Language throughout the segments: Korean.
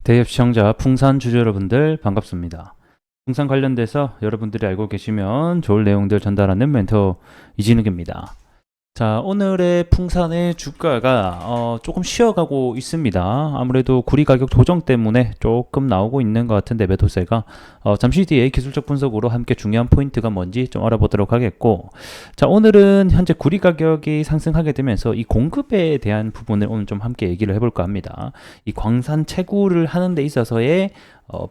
대협 시청자 풍산 주주 여러분들 반갑습니다. 풍산 관련돼서 여러분들이 알고 계시면 좋을 내용들 전달하는 멘토 이진욱입니다. 자, 오늘의 풍산의 주가가 조금 쉬어가고 있습니다. 아무래도 구리 가격 조정 때문에 조금 나오고 있는 것 같은데 매도세가 잠시 뒤에 기술적 분석으로 함께 중요한 포인트가 뭔지 좀 알아보도록 하겠고, 자, 오늘은 현재 구리 가격이 상승하게 되면서 이 공급에 대한 부분을 오늘 좀 함께 얘기를 해볼까 합니다. 이 광산 채굴을 하는 데 있어서의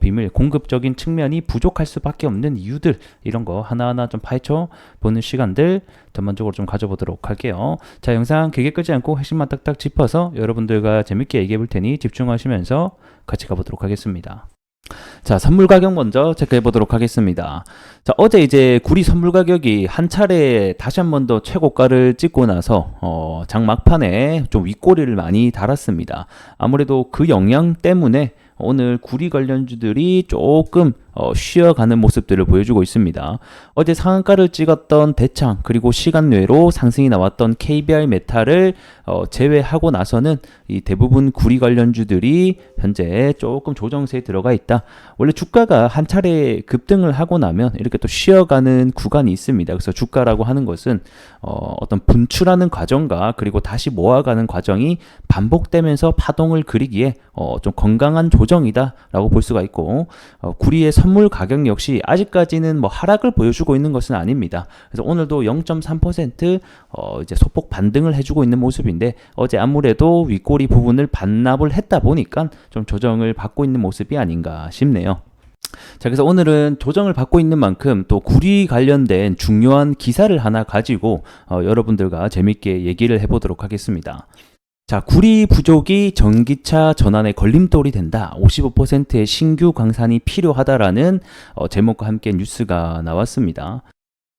비밀, 공급적인 측면이 부족할 수밖에 없는 이유들, 이런 거 하나하나 좀 파헤쳐 보는 시간들 전반적으로 좀 가져보도록 할게요. 자, 영상 길게 끄지 않고 핵심만 딱딱 짚어서 여러분들과 재밌게 얘기해 볼 테니 집중하시면서 같이 가보도록 하겠습니다. 자, 선물 가격 먼저 체크해 보도록 하겠습니다. 자, 어제 이제 구리 선물 가격이 한 차례 다시 한 번 더 최고가를 찍고 나서 장 막판에 좀 윗꼬리를 많이 달았습니다. 아무래도 그 영향 때문에 오늘 구리 관련주들이 조금 쉬어가는 모습들을 보여주고 있습니다. 어제 상한가를 찍었던 대창, 그리고 시간 외로 상승이 나왔던 KBR 메탈을 제외하고 나서는 이 대부분 구리 관련주들이 현재 조금 조정세에 들어가 있다. 원래 주가가 한 차례 급등을 하고 나면 이렇게 또 쉬어가는 구간이 있습니다. 그래서 주가라고 하는 것은 어떤 분출하는 과정과 그리고 다시 모아가는 과정이 반복되면서 파동을 그리기에 좀 건강한 조정이다라고 볼 수가 있고, 구리의 선물 가격 역시 아직까지는 뭐 하락을 보여주고 있는 것은 아닙니다. 그래서 오늘도 0.3% 이제 소폭 반등을 해주고 있는 모습인데, 어제 아무래도 윗꼬리 부분을 반납을 했다 보니까 좀 조정을 받고 있는 모습이 아닌가 싶네요. 자, 그래서 오늘은 조정을 받고 있는 만큼 또 구리 관련된 중요한 기사를 하나 가지고 여러분들과 재밌게 얘기를 해보도록 하겠습니다. 자, 구리 부족이 전기차 전환에 걸림돌이 된다. 55%의 신규 광산이 필요하다라는 제목과 함께 뉴스가 나왔습니다.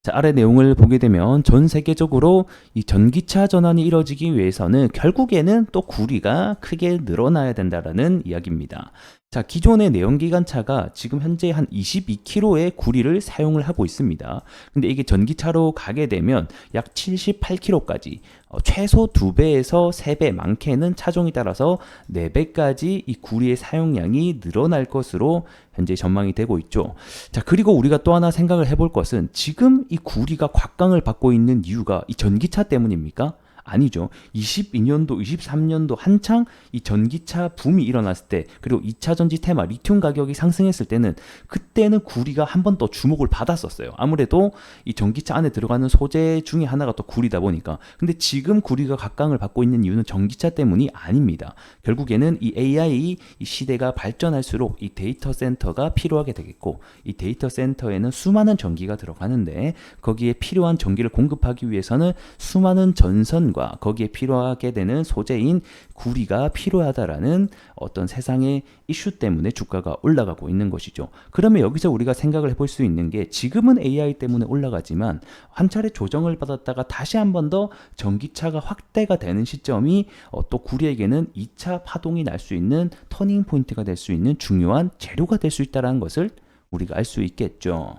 자, 아래 내용을 보게 되면 전 세계적으로 이 전기차 전환이 이루어지기 위해서는 결국에는 또 구리가 크게 늘어나야 된다라는 이야기입니다. 자, 기존의 내연기관차가 지금 현재 한 22kg의 구리를 사용을 하고 있습니다. 근데 이게 전기차로 가게 되면 약 78kg까지 최소 2배에서 3배, 많게는 차종에 따라서 4배까지 이 구리의 사용량이 늘어날 것으로 현재 전망이 되고 있죠. 자, 그리고 우리가 또 하나 생각을 해볼 것은 지금 이 구리가 곽강을 받고 있는 이유가 이 전기차 때문입니까? 아니죠. 22년도, 23년도 한창 이 전기차 붐이 일어났을 때, 그리고 2차 전지 테마 리튬 가격이 상승했을 때는 그때는 구리가 한 번 더 주목을 받았었어요. 아무래도 이 전기차 안에 들어가는 소재 중에 하나가 또 구리다 보니까. 근데 지금 구리가 각광을 받고 있는 이유는 전기차 때문이 아닙니다. 결국에는 이 AI 이 시대가 발전할수록 이 데이터 센터가 필요하게 되겠고, 이 데이터 센터에는 수많은 전기가 들어가는데 거기에 필요한 전기를 공급하기 위해서는 수많은 전선과 거기에 필요하게 되는 소재인 구리가 필요하다라는 어떤 세상의 이슈 때문에 주가가 올라가고 있는 것이죠. 그러면 여기서 우리가 생각을 해볼 수 있는 게, 지금은 AI 때문에 올라가지만 한 차례 조정을 받았다가 다시 한 번 더 전기차가 확대가 되는 시점이 또 구리에게는 2차 파동이 날 수 있는 터닝 포인트가 될 수 있는 중요한 재료가 될 수 있다는 것을 우리가 알 수 있겠죠.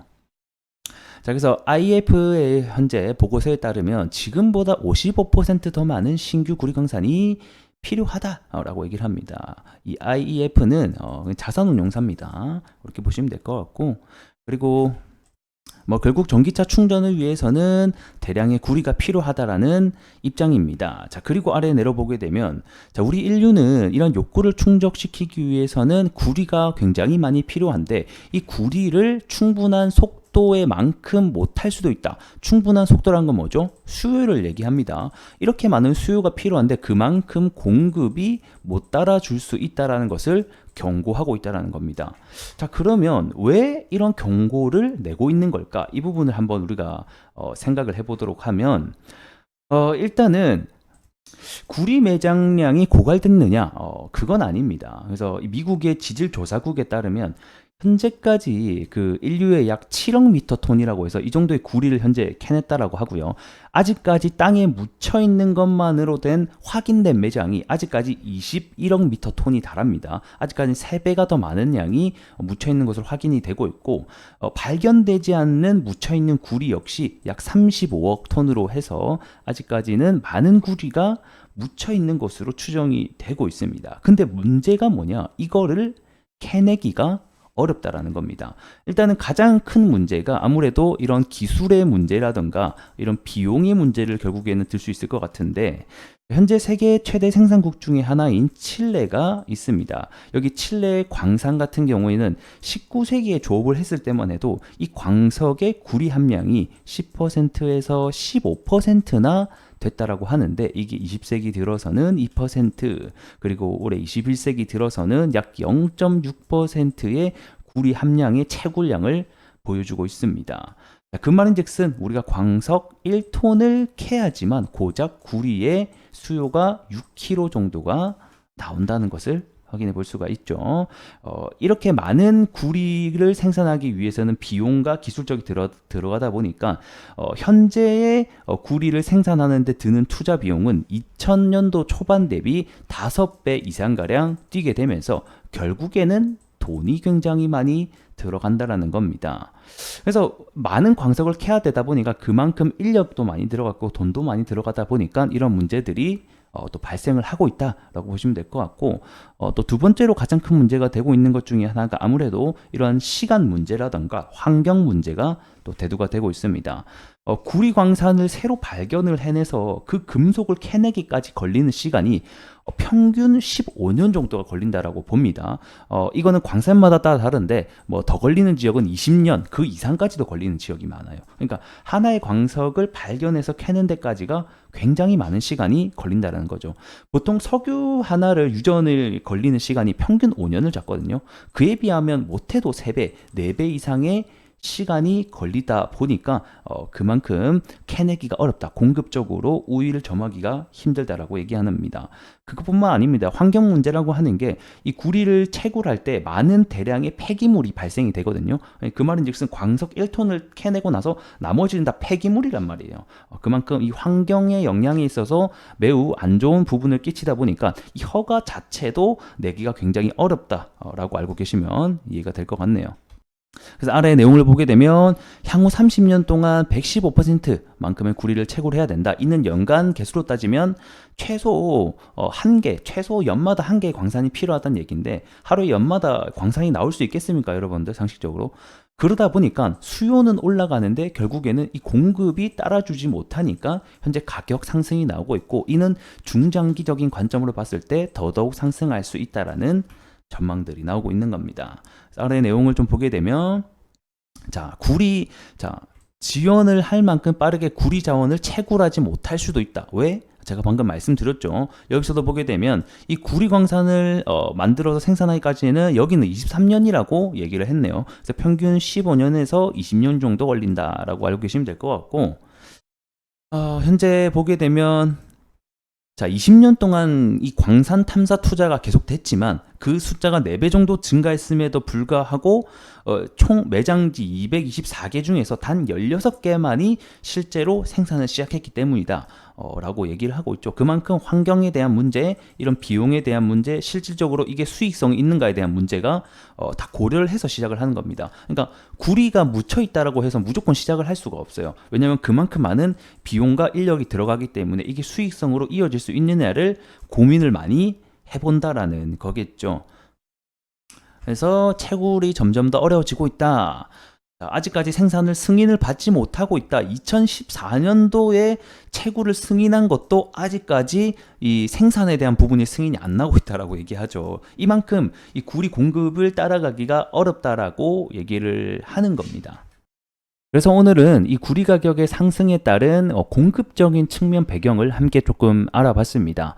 자, 그래서 IEF의 현재 보고서에 따르면 지금보다 55%더 많은 신규 구리 광산이 필요하다라고 얘기를 합니다. 이 IEF는 자산운용사입니다. 이렇게 보시면 될 것 같고, 그리고 뭐 결국 전기차 충전을 위해서는 대량의 구리가 필요하다라는 입장입니다. 자, 그리고 아래 내려보게 되면, 자, 우리 인류는 이런 욕구를 충족시키기 위해서는 구리가 굉장히 많이 필요한데, 이 구리를 충분한 속도에 만큼 못할 수도 있다. 충분한 속도란 건 뭐죠? 수요를 얘기합니다. 이렇게 많은 수요가 필요한데 그만큼 공급이 못 따라줄 수 있다라는 것을 경고하고 있다는 겁니다. 자, 그러면 왜 이런 경고를 내고 있는 걸까? 이 부분을 한번 우리가 생각을 해보도록 하면, 일단은 구리 매장량이 고갈됐느냐? 그건 아닙니다. 그래서 미국의 지질조사국에 따르면 현재까지 그 인류의 약 7억 미터 톤이라고 해서 이 정도의 구리를 현재 캐냈다라고 하고요. 아직까지 땅에 묻혀 있는 것만으로 된 확인된 매장이 아직까지 21억 미터 톤이 달합니다. 아직까지 3배가 더 많은 양이 묻혀 있는 것으로 확인이 되고 있고, 발견되지 않는 묻혀 있는 구리 역시 약 35억 톤으로 해서 아직까지는 많은 구리가 묻혀 있는 것으로 추정이 되고 있습니다. 근데 문제가 뭐냐? 이거를 캐내기가 어렵다라는 겁니다. 일단은 가장 큰 문제가 아무래도 이런 기술의 문제라던가 이런 비용의 문제를 결국에는 들 수 있을 것 같은데, 현재 세계 최대 생산국 중에 하나인 칠레가 있습니다. 여기 칠레 광산 같은 경우에는 19세기에 조업을 했을 때만 해도 이 광석의 구리 함량이 10%에서 15%나 됐다라고 하는데, 이게 20세기 들어서는 2%, 그리고 올해 21세기 들어서는 약 0.6%의 구리 함량의 채굴량을 보여주고 있습니다. 그 말인즉슨 우리가 광석 1톤을 캐야지만 고작 구리의 수요가 6kg 정도가 나온다는 것을 확인해 볼 수가 있죠. 이렇게 많은 구리를 생산하기 위해서는 비용과 기술적이 들어가다 보니까 현재의 구리를 생산하는 데 드는 투자 비용은 2000년도 초반 대비 5배 이상가량 뛰게 되면서 결국에는 돈이 굉장히 많이 들어간다라는 겁니다. 그래서 많은 광석을 캐야 되다 보니까 그만큼 인력도 많이 들어갔고 돈도 많이 들어가다 보니까 이런 문제들이 또 발생을 하고 있다라고 보시면 될 것 같고, 또 두 번째로 가장 큰 문제가 되고 있는 것 중에 하나가 아무래도 이러한 시간 문제라던가 환경 문제가 또 대두가 되고 있습니다. 구리 광산을 새로 발견을 해내서 그 금속을 캐내기까지 걸리는 시간이 평균 15년 정도가 걸린다라고 봅니다. 이거는 광산마다 따라 다른데 뭐 더 걸리는 지역은 20년 그 이상까지도 걸리는 지역이 많아요. 그러니까 하나의 광석을 발견해서 캐는 데까지가 굉장히 많은 시간이 걸린다는 거죠. 보통 석유 하나를 유전을 걸리는 시간이 평균 5년을 잡거든요. 그에 비하면 못해도 3배, 4배 이상의 시간이 걸리다 보니까 그만큼 캐내기가 어렵다. 공급적으로 우위를 점하기가 힘들다라고 얘기합니다. 그것뿐만 아닙니다. 환경 문제라고 하는 게 이 구리를 채굴할 때 많은 대량의 폐기물이 발생이 되거든요. 그 말인즉슨 광석 1톤을 캐내고 나서 나머지는 다 폐기물이란 말이에요. 그만큼 이 환경의 영향에 있어서 매우 안 좋은 부분을 끼치다 보니까 이 허가 자체도 내기가 굉장히 어렵다라고 알고 계시면 이해가 될 것 같네요. 그래서 아래의 내용을 보게 되면 향후 30년 동안 115%만큼의 구리를 채굴해야 된다. 이는 연간 개수로 따지면 최소 최소 연마다 1개의 광산이 필요하다는 얘기인데, 하루에 연마다 광산이 나올 수 있겠습니까, 여러분들? 상식적으로. 그러다 보니까 수요는 올라가는데 결국에는 이 공급이 따라주지 못하니까 현재 가격 상승이 나오고 있고, 이는 중장기적인 관점으로 봤을 때 더더욱 상승할 수 있다라는 전망들이 나오고 있는 겁니다. 아래 내용을 좀 보게 되면, 지원을 할 만큼 빠르게 구리 자원을 채굴하지 못할 수도 있다. 왜? 제가 방금 말씀드렸죠. 여기서도 보게 되면 이 구리 광산을 만들어서 생산하기까지는 여기는 23년이라고 얘기를 했네요. 그래서 평균 15년에서 20년 정도 걸린다라고 알고 계시면 될 것 같고, 현재 보게 되면 20년 동안 이 광산 탐사 투자가 계속됐지만 그 숫자가 4배 정도 증가했음에도 불구하고 총 매장지 224개 중에서 단 16개만이 실제로 생산을 시작했기 때문이다 라고 얘기를 하고 있죠. 그만큼 환경에 대한 문제, 이런 비용에 대한 문제, 실질적으로 이게 수익성이 있는가에 대한 문제가 다 고려를 해서 시작을 하는 겁니다. 그러니까 구리가 묻혀 있다라고 해서 무조건 시작을 할 수가 없어요. 왜냐하면 그만큼 많은 비용과 인력이 들어가기 때문에 이게 수익성으로 이어질 수 있느냐를 고민을 많이 해본다라는 거겠죠. 그래서 채굴이 점점 더 어려워지고 있다. 아직까지 생산을 승인을 받지 못하고 있다. 2014년도에 채굴을 승인한 것도 아직까지 이 생산에 대한 부분이 승인이 안 나고 있다라고 얘기하죠. 이만큼 이 구리 공급을 따라가기가 어렵다라고 얘기를 하는 겁니다. 그래서 오늘은 이 구리 가격의 상승에 따른 공급적인 측면 배경을 함께 조금 알아봤습니다.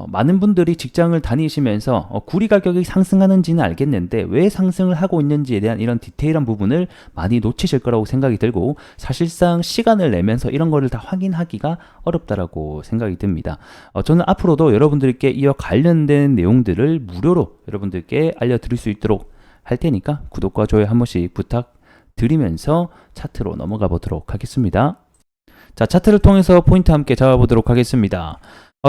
많은 분들이 직장을 다니시면서 구리 가격이 상승하는지는 알겠는데 왜 상승을 하고 있는지에 대한 이런 디테일한 부분을 많이 놓치실 거라고 생각이 들고, 사실상 시간을 내면서 이런 거를 다 확인하기가 어렵다라고 생각이 듭니다. 저는 앞으로도 여러분들께 이와 관련된 내용들을 무료로 여러분들께 알려드릴 수 있도록 할 테니까 구독과 좋아요 한 번씩 부탁드리면서 차트로 넘어가 보도록 하겠습니다. 자, 차트를 통해서 포인트 함께 잡아보도록 하겠습니다.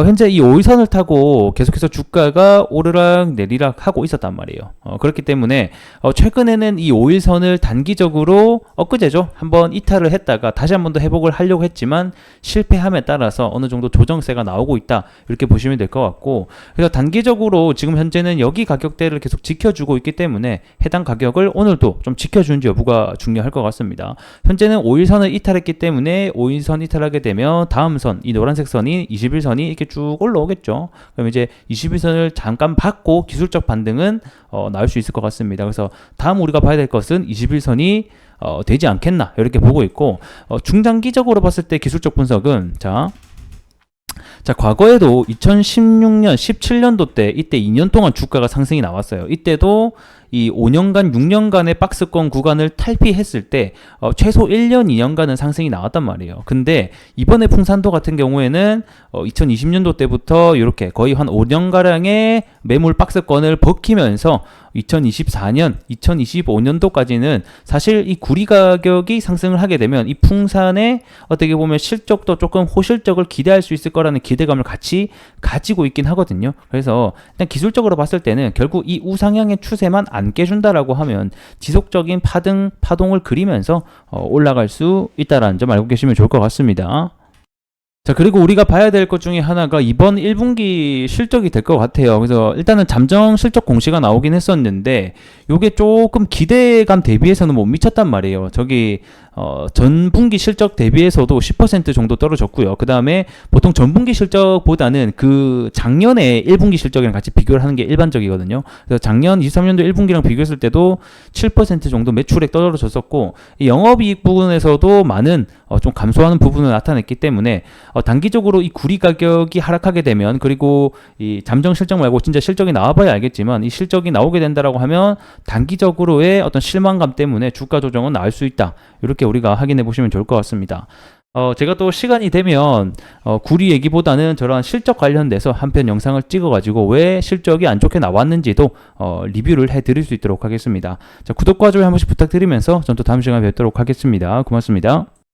현재 이 5일선을 타고 계속해서 주가가 오르락 내리락 하고 있었단 말이에요. 그렇기 때문에 최근에는 이 5일선을 단기적으로 엊그제죠. 한번 이탈을 했다가 다시 한 번 더 회복을 하려고 했지만 실패함에 따라서 어느 정도 조정세가 나오고 있다. 이렇게 보시면 될 것 같고, 그래서 단기적으로 지금 현재는 여기 가격대를 계속 지켜주고 있기 때문에 해당 가격을 오늘도 좀 지켜주는지 여부가 중요할 것 같습니다. 현재는 5일선을 이탈했기 때문에 5일선 이탈하게 되면 다음 선, 이 노란색 선이 21선이 이렇게 쭉 올라오겠죠. 그럼 이제 21선을 잠깐 받고 기술적 반등은 나올 수 있을 것 같습니다. 그래서 다음 우리가 봐야 될 것은 21선이 되지 않겠나 이렇게 보고 있고, 중장기적으로 봤을 때 기술적 분석은 자, 과거에도 2016년, 17년도 때 이때 2년 동안 주가가 상승이 나왔어요. 이때도 이 5년간, 6년간의 박스권 구간을 탈피했을 때 최소 1년, 2년간은 상승이 나왔단 말이에요. 근데 이번에 풍산도 같은 경우에는 2020년도 때부터 이렇게 거의 한 5년가량의 매물 박스권을 벗기면서 2024년, 2025년도까지는 사실 이 구리 가격이 상승을 하게 되면 이 풍산의 어떻게 보면 실적도 조금 호실적을 기대할 수 있을 거라는 기대감을 같이 가지고 있긴 하거든요. 그래서 일단 기술적으로 봤을 때는 결국 이 우상향의 추세만 안 깨준다라고 하면 지속적인 파동을 그리면서 올라갈 수 있다라는 점 알고 계시면 좋을 것 같습니다. 자, 그리고 우리가 봐야 될 것 중에 하나가 이번 1분기 실적이 될 것 같아요. 그래서 일단은 잠정 실적 공시가 나오긴 했었는데 요게 조금 기대감 대비해서는 못 미쳤단 말이에요. 저기 전분기 실적 대비해서도 10% 정도 떨어졌고요. 그 다음에 보통 전분기 실적보다는 그 작년에 1분기 실적이랑 같이 비교를 하는 게 일반적이거든요. 그래서 작년 23년도 1분기랑 비교했을 때도 7% 정도 매출액 떨어졌었고, 이 영업이익 부분에서도 많은 좀 감소하는 부분을 나타냈기 때문에 단기적으로 이 구리 가격이 하락하게 되면, 그리고 이 잠정 실적 말고 진짜 실적이 나와봐야 알겠지만 이 실적이 나오게 된다라고 하면 단기적으로의 어떤 실망감 때문에 주가 조정은 나올 수 있다. 이렇게 우리가 확인해 보시면 좋을 것 같습니다. 제가 또 시간이 되면 구리 얘기보다는 저런 실적 관련돼서 한 편 영상을 찍어가지고 왜 실적이 안 좋게 나왔는지도 리뷰를 해드릴 수 있도록 하겠습니다. 자, 구독과 좋아요 한 번씩 부탁드리면서 전 또 다음 시간에 뵙도록 하겠습니다. 고맙습니다.